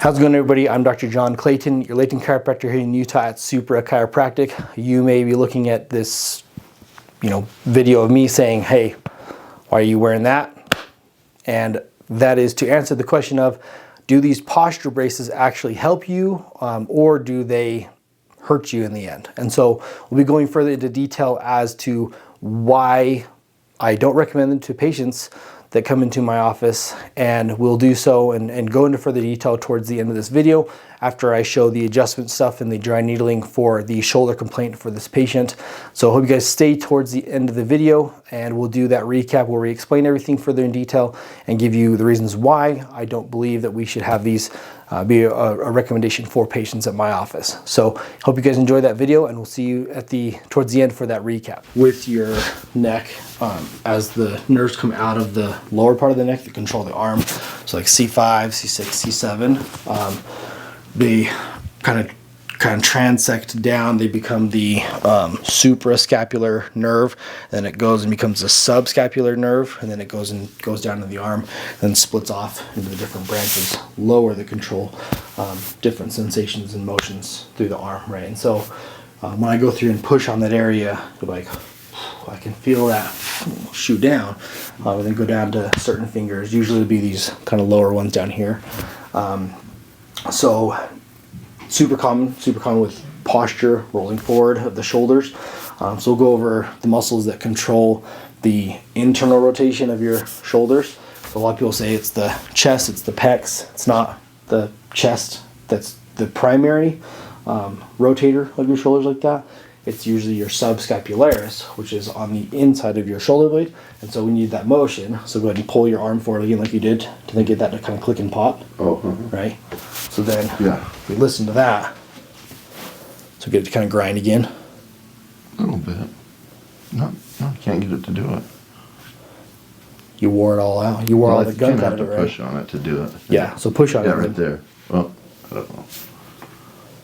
How's it going, everybody? I'm Dr. John Clayton, your Layton Chiropractor here in Utah at Supra Chiropractic. You may be looking at this, video of me saying, "Hey, why are you wearing that?" And that is to answer the question of, do these posture braces actually help you, or do they hurt you in the end? And so we'll be going further into detail as to why I don't recommend them to patients that come into my office, and we'll do so and go into further detail towards the end of this video after I show the adjustment stuff and the dry needling for the shoulder complaint for this patient. So I hope you guys stay towards the end of the video, and we'll do that recap where we explain everything further in detail and give you the reasons why I don't believe that we should have these be a recommendation for patients at my office. So hope you guys enjoy that video, and we'll see you at towards the end for that recap. With your neck, as the nerves come out of the lower part of the neck that control the arm, so like C5, C6, C7, they kind of transect down. They become the suprascapular nerve, then it goes and becomes a subscapular nerve, and then it goes down to the arm, then splits off into the different branches lower that control different sensations and motions through the arm, right? And so when I go through and push on that area, like I can feel that shoot down, and then go down to certain fingers. Usually it'll be these kind of lower ones down here. So super common with posture, rolling forward of the shoulders. So we'll go over the muscles that control the internal rotation of your shoulders. So a lot of people say it's the chest, it's the pecs. It's not the chest that's the primary rotator of your shoulders like that. It's usually your subscapularis, which is on the inside of your shoulder blade. And so we need that motion. So go ahead and pull your arm forward again like you did to then get that to kind of click and pop. Right? So then we listen to that. So get it to kind of grind again. A little bit. No, can't get it to do it. You wore it all out. You wore all the gunk out of it, right? Push on it to do it. Yeah, so push on it. Yeah, right there. Oh, I don't know.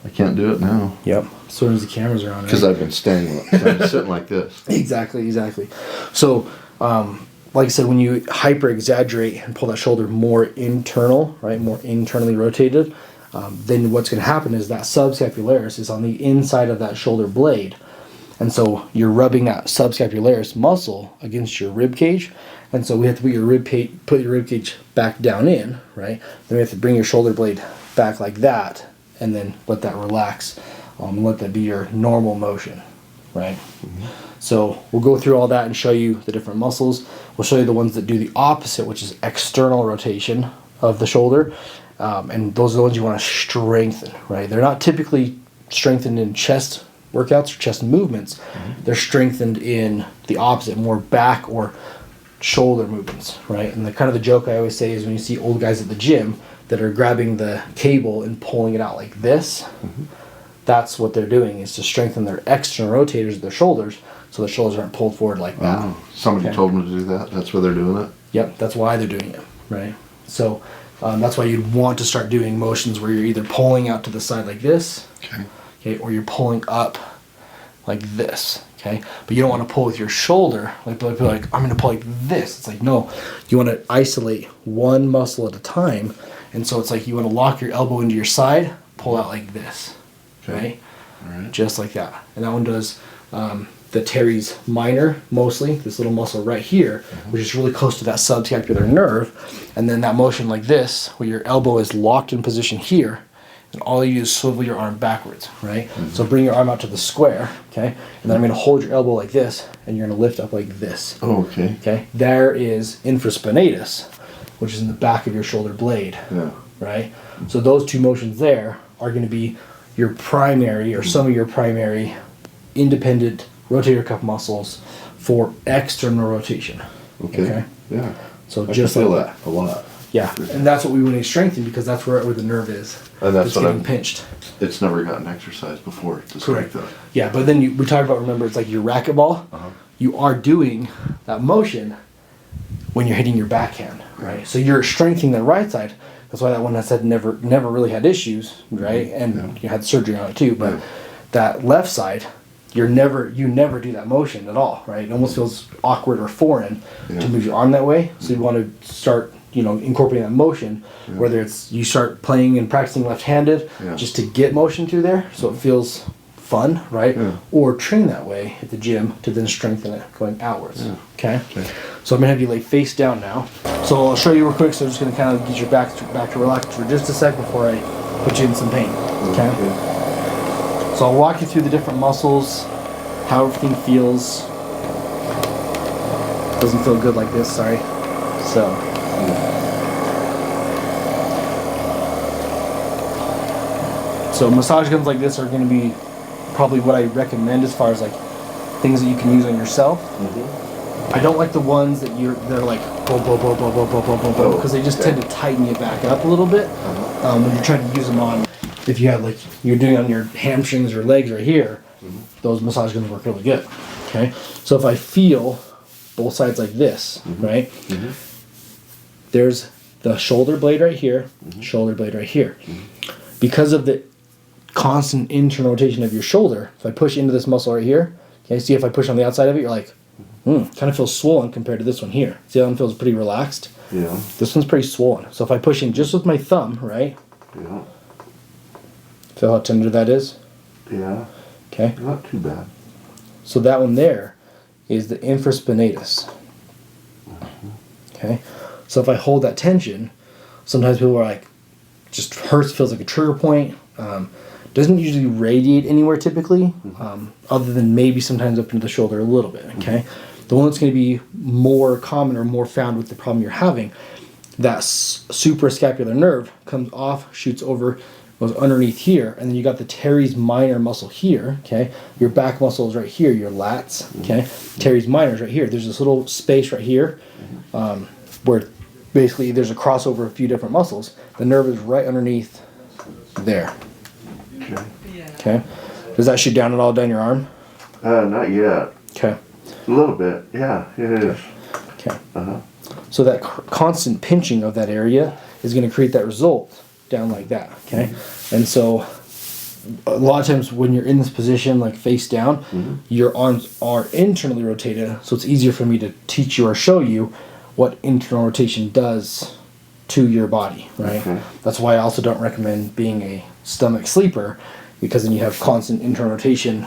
I can't do it now. Yep. As soon as the cameras are on. Because I've been sitting like this. Exactly. So, like I said, when you hyper exaggerate and pull that shoulder more internal, right, more internally rotated, then what's going to happen is that subscapularis is on the inside of that shoulder blade. And so you're rubbing that subscapularis muscle against your rib cage. And so we have to put your rib cage back down in, right? Then we have to bring your shoulder blade back like that, and then let that relax, and let that be your normal motion, right? Mm-hmm. So we'll go through all that and show you the different muscles. We'll show you the ones that do the opposite, which is external rotation of the shoulder, and those are the ones you want to strengthen, right? They're not typically strengthened in chest workouts or chest movements. Mm-hmm. They're strengthened in the opposite, more back or shoulder movements, right? And the joke I always say is when you see old guys at the gym that are grabbing the cable and pulling it out like this, mm-hmm. That's what they're doing, is to strengthen their external rotators of their shoulders so the shoulders aren't pulled forward like that. Oh, somebody told them to do that? That's why they're doing it? Yep, that's why they're doing it, right? So that's why you'd want to start doing motions where you're either pulling out to the side like this, okay, or you're pulling up like this, okay? But you don't want to pull with your shoulder. Like people are like, I'm going to pull like this. It's like, no, you want to isolate one muscle at a time. And so it's like you want to lock your elbow into your side, pull out like this, right? All right. Just like that. And that one does the teres minor, mostly, this little muscle right here, mm-hmm. which is really close to that subscapular nerve. And then that motion like this, where your elbow is locked in position here, and all you do is swivel your arm backwards, right? Mm-hmm. So bring your arm out to the square, okay? And then I'm going to hold your elbow like this, and you're going to lift up like this. Oh, okay. Okay? There is infraspinatus, which is in the back of your shoulder blade, right? So those two motions there are going to be your primary, or some of your primary independent rotator cuff muscles for external rotation. Okay. Yeah. So I just feel like that a lot. Yeah, and that's what we want to strengthen, because that's where the nerve is. And that's it's what getting pinched. It's never gotten exercised before to strengthen. Correct. Yeah, but then we talk about, remember, it's like your racquetball. Uh-huh. You are doing that motion when you're hitting your backhand, right? So you're strengthening the right side. That's why that one I said never really had issues, right? And you had surgery on it too. But that left side, you never do that motion at all, right? It almost feels awkward or foreign to move your arm that way. So you want to start, incorporating that motion, whether it's you start playing and practicing left-handed just to get motion through there so it feels fun, right? Or train that way at the gym to then strengthen it going outwards. Okay? So I'm gonna have you lay face down now. So I'll show you real quick. So I'm just gonna kind of get your back to relax for just a sec before I put you in some pain. Okay? So I'll walk you through the different muscles, how everything feels. Doesn't feel good like this, sorry. So massage guns like this are going to be probably what I recommend as far as like things that you can use on yourself. I don't like the ones that they're like because they just tend to tighten you back up a little bit when you're trying to use them on. If you have like you're doing on your hamstrings or legs right here, those massage guns work really good. Okay, so if I feel both sides like this, right? There's the shoulder blade right here, shoulder blade right here. Because of the constant internal rotation of your shoulder, if I push into this muscle right here, okay, see if I push on the outside of it, you're like, kind of feels swollen compared to this one here. See that one feels pretty relaxed? Yeah. This one's pretty swollen. So if I push in just with my thumb, right? Yeah. Feel how tender that is? Yeah. Okay. Not too bad. So that one there is the infraspinatus. Okay. So if I hold that tension, sometimes people are like, just hurts, feels like a trigger point. Doesn't usually radiate anywhere typically, other than maybe sometimes up into the shoulder a little bit. Okay. The one that's going to be more common or more found with the problem you're having, that suprascapular nerve comes off, shoots over, goes underneath here, and then you got the teres minor muscle here. Okay. Your back muscle is right here, your lats. Okay. Teres minor is right here. There's this little space right here where basically there's a crossover of a few different muscles. The nerve is right underneath there. Okay. Does that shoot down at all down your arm? Not yet. Okay. A little bit. Yeah, it is. Okay. So that constant pinching of that area is going to create that result down like that. Okay. And so a lot of times when you're in this position, like face down, your arms are internally rotated. So it's easier for me to teach you or show you what internal rotation does to your body, right? That's why I also don't recommend being a stomach sleeper, because then you have constant internal rotation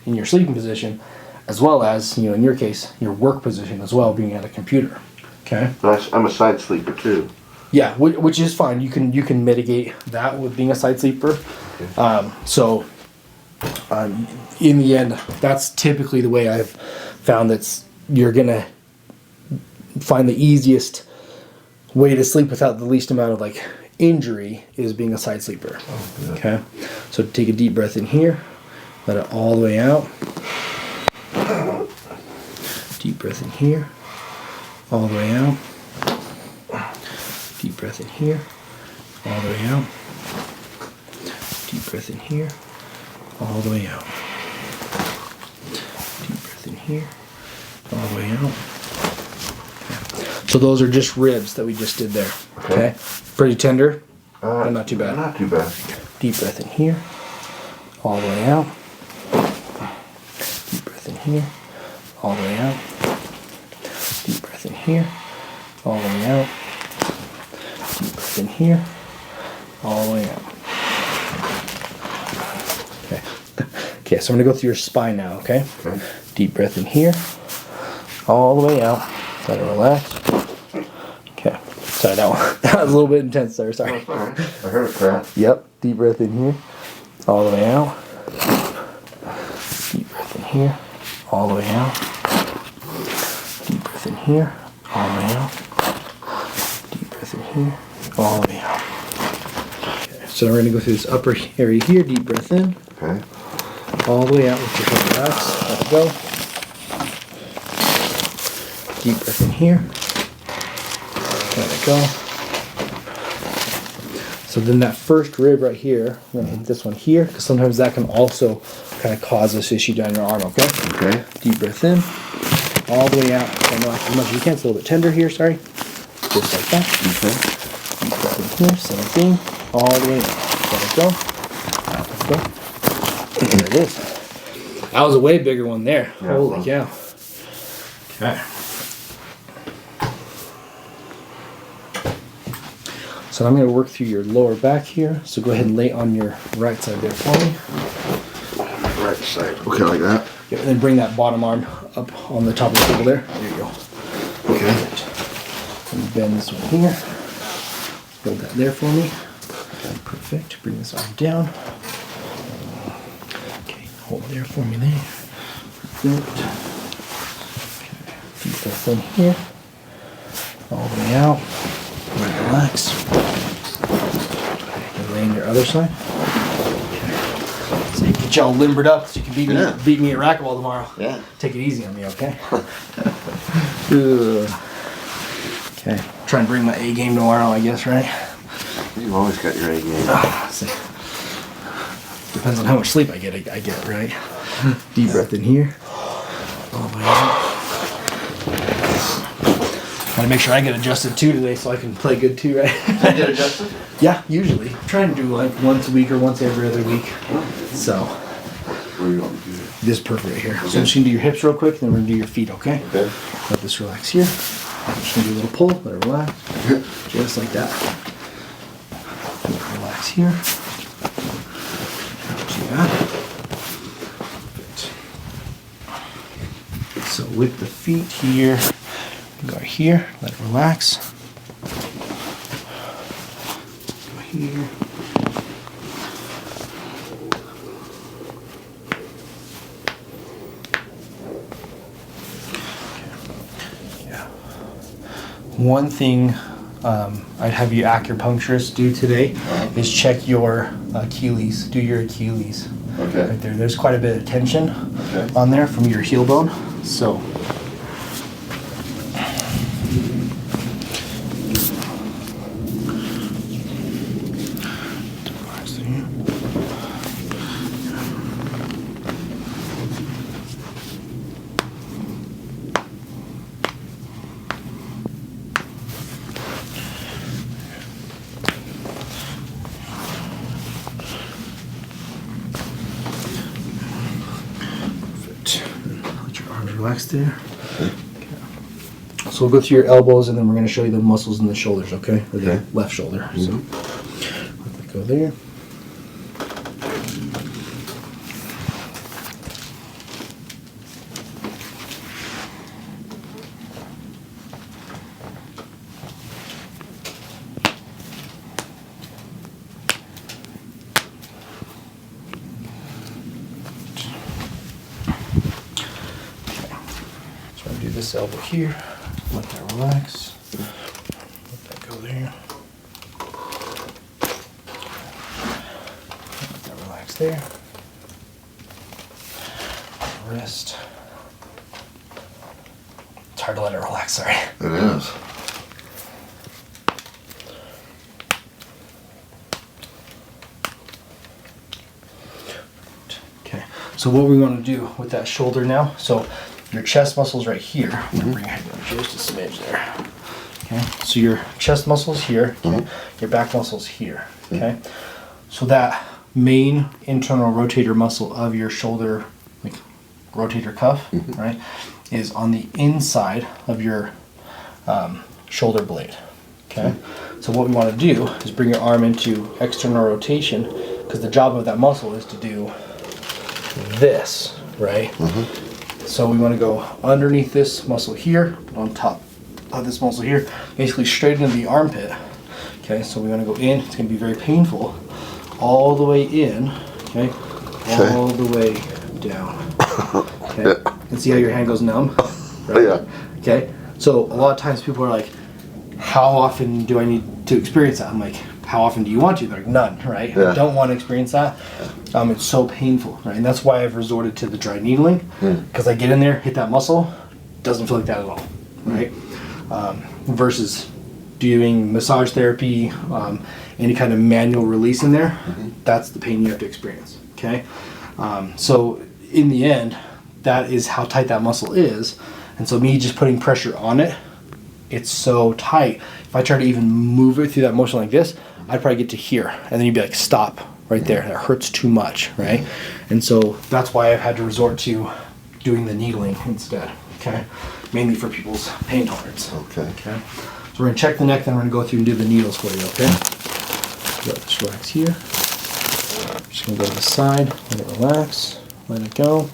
in your sleeping position, as well as, in your case, your work position as well, being at a computer. Okay. I'm a side sleeper too. Yeah, which is fine. You can mitigate that with being a side sleeper. In the end, that's typically the way I've found you're gonna find the easiest way to sleep without the least amount of like injury is being a side sleeper. Okay, so take a deep breath in here, let it all the way out. Deep breath in here, all the way out. Deep breath in here, all the way out. Deep breath in here, all the way out. Deep breath in here, all the way out. So those are just ribs that we just did there. Okay. Pretty tender, but not too bad. Not too bad. Deep breath in here, all the way out. Deep breath in here, all the way out. Deep breath in here, all the way out. Deep breath in here, all the way out. Okay. Okay, so I'm gonna go through your spine now, okay? Deep breath in here, all the way out. Let it relax. Okay. Sorry, that was a little bit intense there. Sorry. That's all right. I heard it crack. Yep. Deep breath in here, all the way out. Deep breath in here, all the way out. Deep breath in here, all the way out. Deep breath in here, all the way out. Okay. So we're gonna go through this upper area here. Deep breath in. Okay. All the way out. Let your head relax. Let it go. Deep breath in here. Let it go. So then that first rib right here, I'm gonna hit this one here, because sometimes that can also kind of cause this issue down your arm, okay? Okay. Deep breath in. All the way out. I know as much as you can. It's a little bit tender here, sorry. Just like that. Okay. Deep breath in here, same thing. All the way out. Let it go. Let it go. There it is. That was a way bigger one there. Yeah, holy cow. Okay. So I'm going to work through your lower back here. So go ahead and lay on your right side there for me. Right side. Okay, like that. Yeah, and then bring that bottom arm up on the top of the table there. There you go. Okay. And bend this one here. Hold that there for me. Perfect. Bring this arm down. Okay, hold there for me there. Perfect. Okay. Keep that thing here. All the way out. Relax. And lay on your other side. So you get y'all limbered up so you can beat me at racquetball tomorrow. Yeah. Take it easy on me, okay? Okay. Try and bring my A game tomorrow, I guess, right? You've always got your A game. Depends on how much sleep I get, right? Deep breath in here. All the way out. Gotta make sure I get adjusted too today so I can play good too, right? I get adjusted? Yeah, usually. Try and do like once a week or once every other week. So, Where are you going to do that? this is perfect right here. So I'm just gonna do your hips real quick, then we're gonna do your feet, okay? Okay. Let this relax here. I'm just gonna do a little pull, let it relax. Just like that. Relax here. See that? Perfect. So with the feet here, go here, let it relax. Go here. Yeah. One thing I'd have you acupuncturist do today is check your Achilles. Do your Achilles. Okay. Right there. There's quite a bit of tension on there from your heel bone. So. Let your arms relax there. Okay. So we'll go through your elbows and then we're going to show you the muscles in the shoulders, okay? Or the left shoulder. So let that go there. This elbow here, let that relax, let that go there, let that relax there, wrist, it's hard to let it relax, sorry. It is. Okay, so what we want to do with that shoulder now, so your chest muscles right here. I'm gonna bring your head down just a smidge there. Okay, so your chest muscles here, okay? Your back muscles here. Okay, so that main internal rotator muscle of your shoulder, like rotator cuff, right, is on the inside of your shoulder blade. Okay, so what we want to do is bring your arm into external rotation because the job of that muscle is to do this, right? So we want to go underneath this muscle here, on top of this muscle here, basically straight into the armpit. Okay, so we want to go in. It's going to be very painful. All the way in, okay, all the way down. Okay, and see how your hand goes numb? Right? Yeah. Okay, so a lot of times people are like, how often do I need to experience that? I'm like, how often do you want to? They're like, none, right? Yeah. I don't want to experience that. It's so painful, right? And that's why I've resorted to the dry needling, because I get in there, hit that muscle, doesn't feel like that at all, right? Versus doing massage therapy, any kind of manual release in there, that's the pain you have to experience, okay? So in the end, that is how tight that muscle is. And so me just putting pressure on it, it's so tight. If I try to even move it through that motion like this, I'd probably get to here, and then you'd be like, stop right there. That hurts too much, right? And so that's why I've had to resort to doing the needling instead, okay? Mainly for people's pain tolerance. Okay. Okay. So we're gonna check the neck, then we're gonna go through and do the needles for you, okay? Got this wax here. Just gonna go to the side, let it relax, let it go.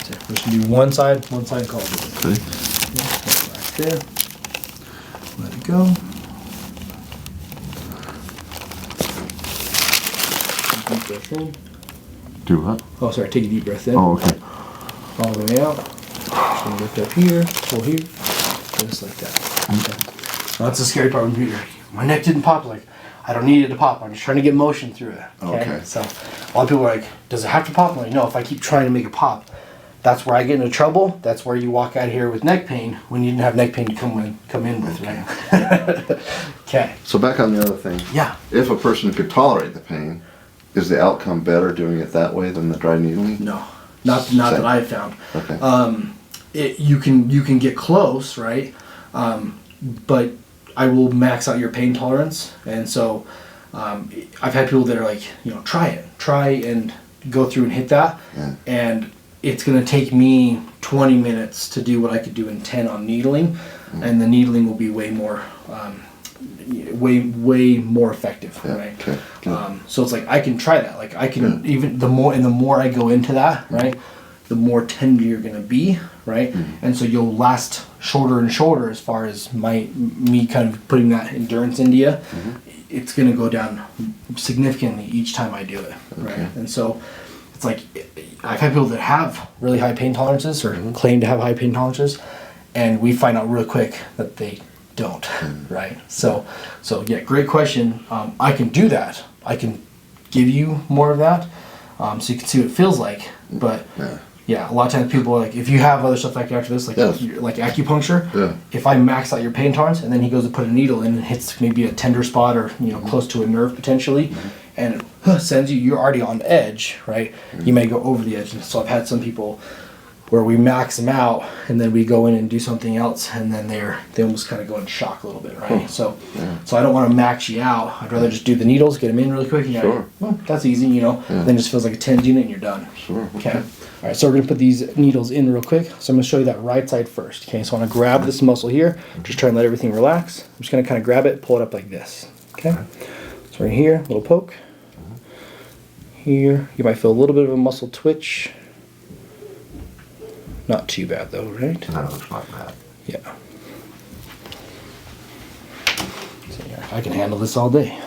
Okay. We're just gonna do one side call it. Okay. Relax there. Let it go. Deep breath in. Do what? Oh, sorry, take a deep breath in. Oh, okay. All the way out. Just gonna lift up here, pull here, just like that. Okay. Now that's the scary part when you're, my neck didn't pop, like, I don't need it to pop, I'm just trying to get motion through it. Okay. So, a lot of people are like, does it have to pop? I'm like, no, if I keep trying to make it pop, that's where I get into trouble. That's where you walk out here with neck pain when you didn't have neck pain to come in with, right? Okay. So back on the other thing. Yeah. If a person could tolerate the pain, is the outcome better doing it that way than the dry needling? No, not that I've found. Okay. You can get close, right? But I will max out your pain tolerance, and so I've had people that are like, try and go through and hit that, and it's gonna take me 20 minutes to do what I could do in 10 on needling, and the needling will be way more effective, right? Okay. So it's like I can try that. Like I can even the more I go into that, right, the more tender you're gonna be, right? And so you'll last shorter and shorter as far as me kind of putting that endurance into you. It's gonna go down significantly each time I do it, right? And so it's like I've had people that have really high pain tolerances or claim to have high pain tolerances, and we find out real quick that they don't, right? So yeah, great question. I can do that. I can give you more of that, so you can see what it feels like. But yeah, a lot of times people are like, if you have other stuff like after this, like like acupuncture, if I max out your pain tolerance and then he goes to put a needle in and hits maybe a tender spot or close to a nerve potentially, and it sends you're already on the edge, right? You may go over the edge. And so I've had some people where we max them out and then we go in and do something else, and then they almost kind of go in shock a little bit, right? So I don't want to max you out. I'd rather just do the needles, get them in really quick, and you're like, well, that's easy, then it just feels like a TENS unit and you're done. Okay. All right, so we're gonna put these needles in real quick. So I'm gonna show you that right side first. Okay, so I wanna grab this muscle here, just try and let everything relax. I'm just gonna kind of grab it, pull it up like this. Okay, so right here, little poke. Here, you might feel a little bit of a muscle twitch. Not too bad though, right? No, it's not bad. Yeah. So yeah, I can handle this all day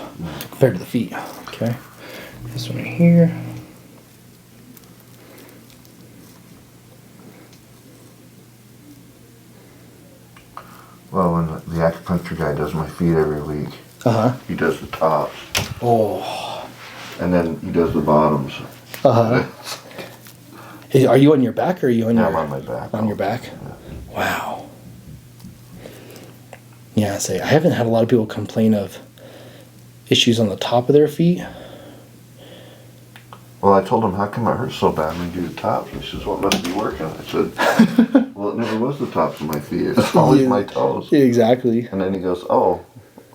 compared to the feet. Okay, this one right here. Well, when the acupuncture guy does my feet every week, he does the tops. Oh. And then he does the bottoms. Are you on your back or are you on I'm on my back. On your back? Yeah. Wow. Yeah, I haven't had a lot of people complain of issues on the top of their feet. Well, I told him, how come it hurts so bad when you do the tops? And he says, well, it must be working. I said, well, it never was the tops of my feet. It's always my toes. Yeah, exactly. And then he goes, oh,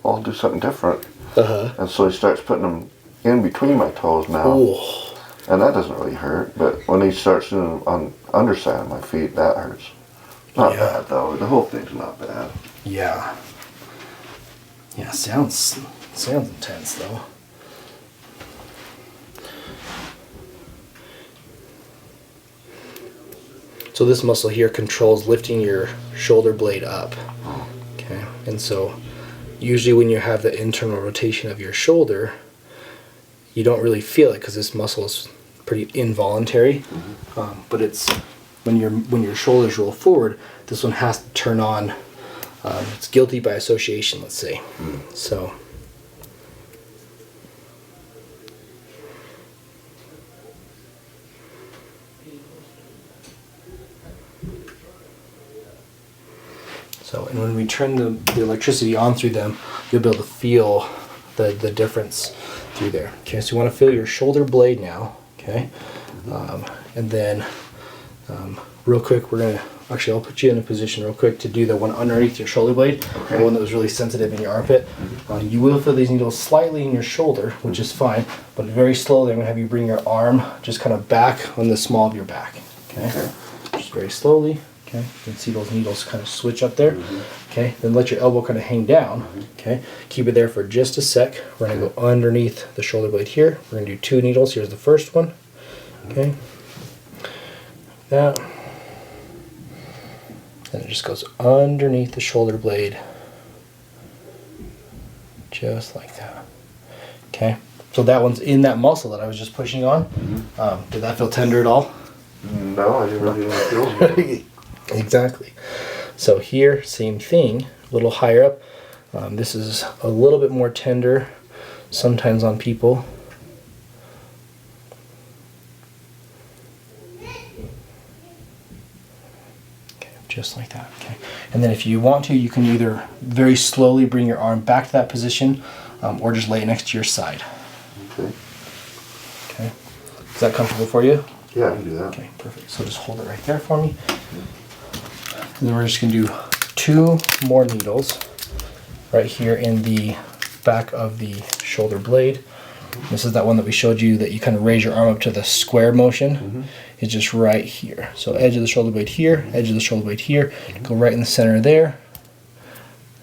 I'll do something different. And so he starts putting them in between my toes now. Oh. And that doesn't really hurt. But when he starts doing them on the underside of my feet, that hurts. Not bad, though. The whole thing's not bad. Yeah. Yeah, sounds intense, though. So this muscle here controls lifting your shoulder blade up. Okay, and so usually when you have the internal rotation of your shoulder, you don't really feel it because this muscle is pretty involuntary. But it's when your shoulders roll forward, this one has to turn on. It's guilty by association, let's say. So. So, and when we turn the electricity on through them, you'll be able to feel the difference through there. Okay, so you want to feel your shoulder blade now, okay? And then, real quick, I'll put you in a position real quick to do the one underneath your shoulder blade, the one that was really sensitive in your armpit. You will feel these needles slightly in your shoulder, which is fine, but very slowly I'm going to have you bring your arm just kind of back on the small of your back, okay? Just very slowly. Okay, you can see those needles kind of switch up there. Okay, then let your elbow kind of hang down. Okay, keep it there for just a sec. We're going to go underneath the shoulder blade here. We're going to do 2 needles. Here's the first one. Okay, that. And it just goes underneath the shoulder blade. Just like that. Okay, so that one's in that muscle that I was just pushing on. Did that feel tender at all? No, I didn't really feel it. Exactly. So here, same thing, a little higher up. This is a little bit more tender sometimes on people. Okay, just like that. Okay. And then if you want to, you can either very slowly bring your arm back to that position or just lay it next to your side. Okay. Okay. Is that comfortable for you? Yeah, I can do that. Okay, perfect. So just hold it right there for me. And then we're just going to do 2 more needles right here in the back of the shoulder blade. This is that one that we showed you that you kind of raise your arm up to the square motion. It's just right here. So edge of the shoulder blade here, edge of the shoulder blade here. Go right in the center there.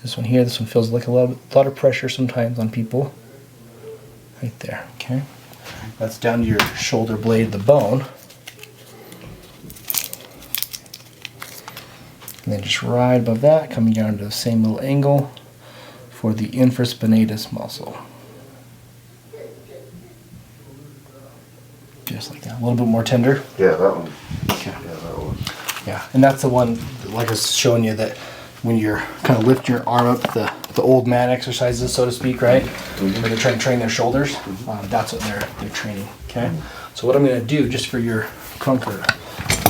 This one here, this one feels like a lot of pressure sometimes on people. Right there, okay? That's down to your shoulder blade, the bone. And then just right above that, coming down to the same little angle for the infraspinatus muscle. Just like that. A little bit more tender. Yeah, that one. Okay. Yeah, that one. Yeah, and that's the one, like I was showing you, that when you're kind of lifting your arm up, the old man exercises, so to speak, right? Where they're trying to train their shoulders. That's what they're training. Okay. So what I'm going to do, just for your comfort,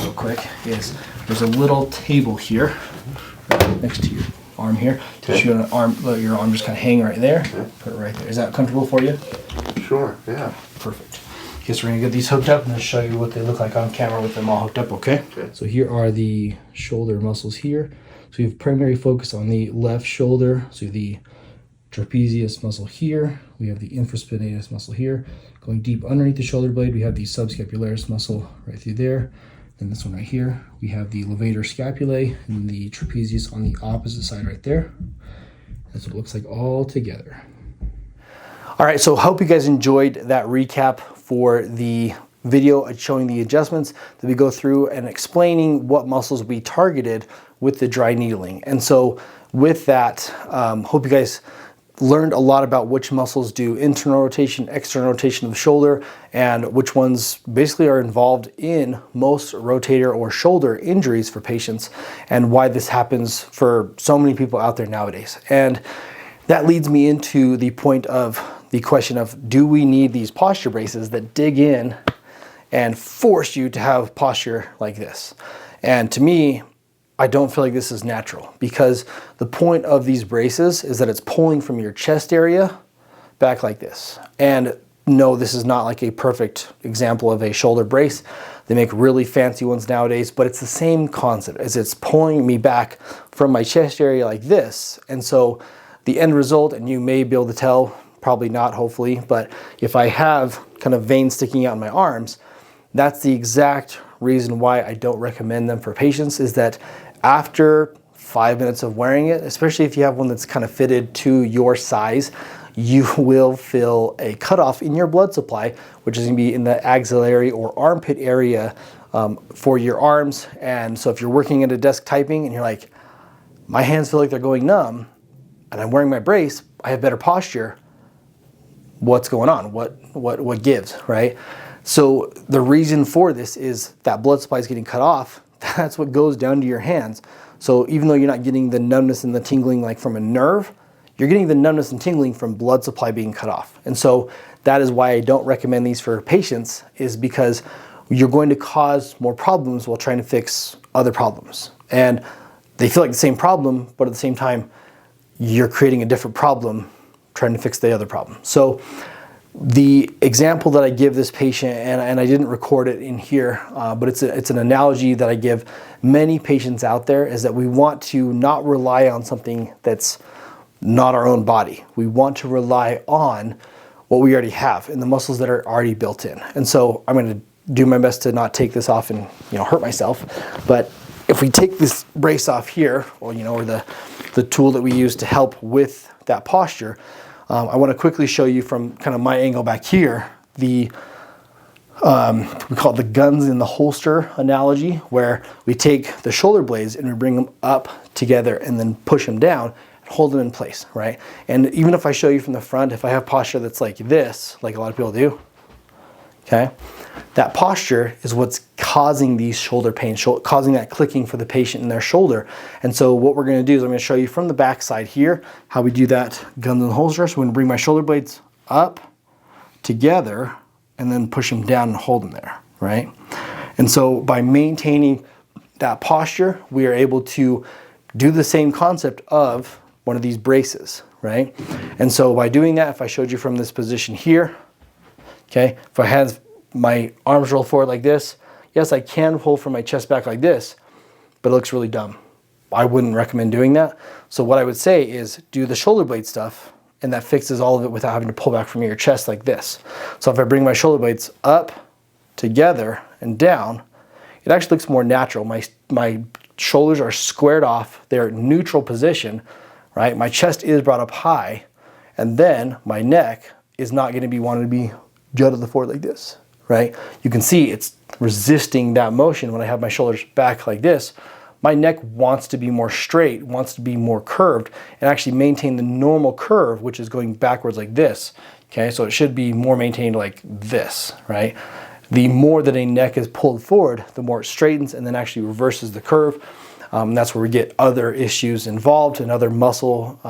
real quick, is there's a little table here next to your arm here. Just you let your arm just kind of hang right there. Put it right there. Is that comfortable for you? Sure. Yeah. Perfect. Okay, so we're gonna get these hooked up and then show you what they look like on camera with them all hooked up. Okay. So here are the shoulder muscles here. So you have primary focus on the left shoulder. So the trapezius muscle here. We have the infraspinatus muscle here. Going deep underneath the shoulder blade, we have the subscapularis muscle right through there. Then this one right here, we have the levator scapulae and the trapezius on the opposite side right there. That's what it looks like all together. All right, so hope you guys enjoyed that recap for the video showing the adjustments that we go through and explaining what muscles we targeted with the dry needling. And so with that, hope you guys learned a lot about which muscles do internal rotation, external rotation of the shoulder, and which ones basically are involved in most rotator or shoulder injuries for patients, and why this happens for so many people out there nowadays. And that leads me into the point of the question of, do we need these posture braces that dig in and force you to have posture like this? And to me, I don't feel like this is natural, because the point of these braces is that it's pulling from your chest area back like this. And no, this is not like a perfect example of a shoulder brace. They make really fancy ones nowadays, but it's the same concept, as it's pulling me back from my chest area like this. And so the end result, and you may be able to tell, probably not, hopefully, but if I have kind of veins sticking out in my arms, that's the exact reason why I don't recommend them for patients, is that after 5 minutes of wearing it, especially if you have one that's kind of fitted to your size, you will feel a cutoff in your blood supply, which is going to be in the axillary or armpit area for your arms. And so if you're working at a desk typing and you're like, my hands feel like they're going numb and I'm wearing my brace, I have better posture, what's going on? What gives, right? So the reason for this is that blood supply is getting cut off. That's what goes down to your hands. So even though you're not getting the numbness and the tingling like from a nerve, you're getting the numbness and tingling from blood supply being cut off. And so that is why I don't recommend these for patients, is because you're going to cause more problems while trying to fix other problems. And they feel like the same problem, but at the same time, you're creating a different problem trying to fix the other problem. So the example that I give this patient, and I didn't record it in here, but it's an analogy that I give many patients out there, is that we want to not rely on something that's not our own body. We want to rely on what we already have and the muscles that are already built in. And so I'm going to do my best to not take this off and hurt myself. But if we take this brace off here, or or the tool that we use to help with that posture, I want to quickly show you from kind of my angle back here, we call it the guns in the holster analogy, where we take the shoulder blades and we bring them up together and then push them down and hold them in place, right? And even if I show you from the front, if I have posture that's like this, like a lot of people do, okay, that posture is what's causing these shoulder pain, causing that clicking for the patient in their shoulder. And so what we're going to do is I'm going to show you from the back side here how we do that guns in the holster. So I'm going to bring my shoulder blades up together and then push them down and hold them there, right? And so by maintaining that posture, we are able to do the same concept of one of these braces, right? And so by doing that, if I showed you from this position here, okay, if I had my arms roll forward like this, yes, I can pull from my chest back like this, but it looks really dumb. I wouldn't recommend doing that. So what I would say is do the shoulder blade stuff, and that fixes all of it without having to pull back from your chest like this. So if I bring my shoulder blades up, together, and down, it actually looks more natural. My shoulders are squared off, they're neutral position, right? My chest is brought up high, and then my neck is not gonna be wanting to be jutted forward like this, right? You can see it's resisting that motion when I have my shoulders back like this. My neck wants to be more straight, wants to be more curved, and actually maintain the normal curve, which is going backwards like this, okay? So it should be more maintained like this, right? The more that a neck is pulled forward, the more it straightens and then actually reverses the curve. That's where we get other issues involved and other muscle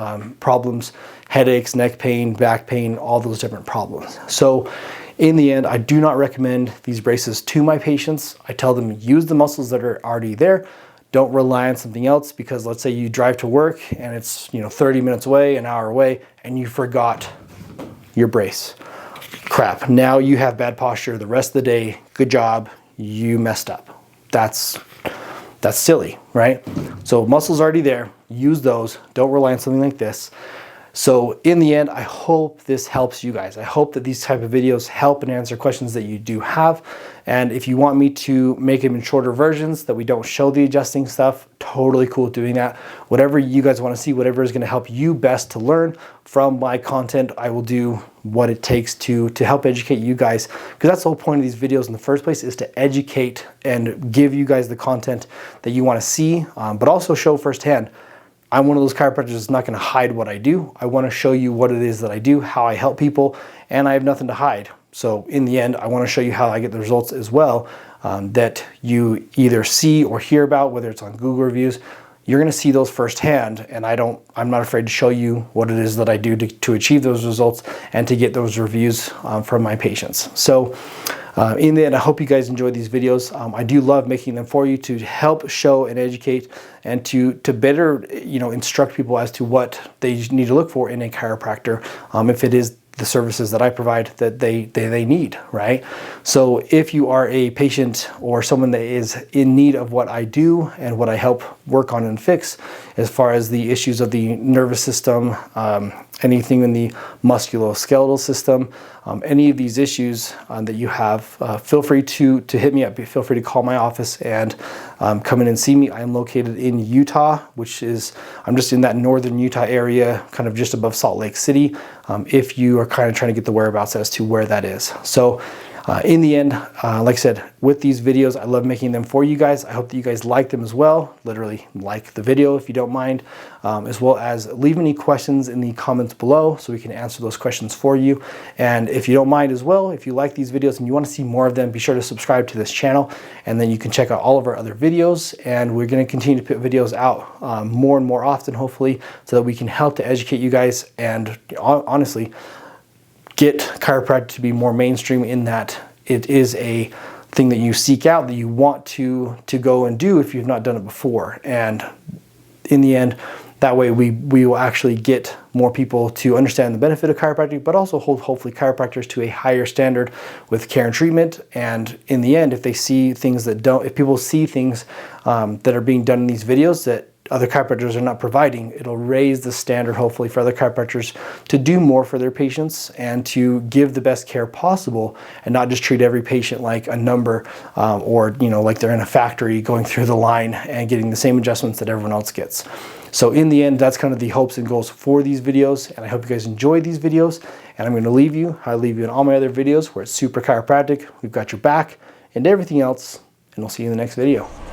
problems, headaches, neck pain, back pain, all those different problems. So in the end, I do not recommend these braces to my patients. I tell them use the muscles that are already there. Don't rely on something else, because let's say you drive to work and it's 30 minutes away, an hour away, and you forgot your brace. Crap, now you have bad posture the rest of the day. Good job, you messed up. That's silly, right? So muscles already there, use those. Don't rely on something like this. So in the end, I hope this helps you guys. I hope that these type of videos help and answer questions that you do have. And if you want me to make them in shorter versions that we don't show the adjusting stuff, totally cool with doing that. Whatever you guys want to see, whatever is going to help you best to learn from my content, I will do what it takes to help educate you guys, because that's the whole point of these videos in the first place, is to educate and give you guys the content that you want to see, but also show firsthand. I'm one of those chiropractors that's not going to hide what I do. I want to show you what it is that I do, how I help people, and I have nothing to hide. So in the end, I want to show you how I get the results as well, that you either see or hear about, whether it's on Google reviews. You're going to see those firsthand, and I'm not afraid to show you what it is that I do to achieve those results and to get those reviews from my patients. So in the end, I hope you guys enjoy these videos. I do love making them for you to help show and educate and to better instruct people as to what they need to look for in a chiropractor, if it is the services that I provide that they need, right? So if you are a patient or someone that is in need of what I do and what I help work on and fix, as far as the issues of the nervous system, anything in the musculoskeletal system, any of these issues that you have, feel free to hit me up. Feel free to call my office and come in and see me. I am located in Utah, I'm just in that northern Utah area, kind of just above Salt Lake City, if you are kind of trying to get the whereabouts as to where that is. So in the end, like I said, with these videos, I love making them for you guys. I hope that you guys like them as well. Literally like the video if you don't mind, as well as leave any questions in the comments below so we can answer those questions for you. And if you don't mind as well, if you like these videos and you want to see more of them, be sure to subscribe to this channel, and then you can check out all of our other videos. And we're going to continue to put videos out more and more often, hopefully, so that we can help to educate you guys and honestly get chiropractic to be more mainstream, in that it is a thing that you seek out, that you want to go and do if you've not done it before. And in the end, that way we will actually get more people to understand the benefit of chiropractic, but also hold hopefully chiropractors to a higher standard with care and treatment. And in the end, if they see things if people see things that are being done in these videos that other chiropractors are not providing. It'll raise the standard, hopefully, for other chiropractors to do more for their patients and to give the best care possible and not just treat every patient like a number or, you know, like they're in a factory going through the line and getting the same adjustments that everyone else gets. So in the end, that's kind of the hopes and goals for these videos, and I hope you guys enjoyed these videos. And I'm going to leave you how I leave you in all my other videos where it's Supra Chiropractic. We've got your back and everything else, and we'll see you in the next video.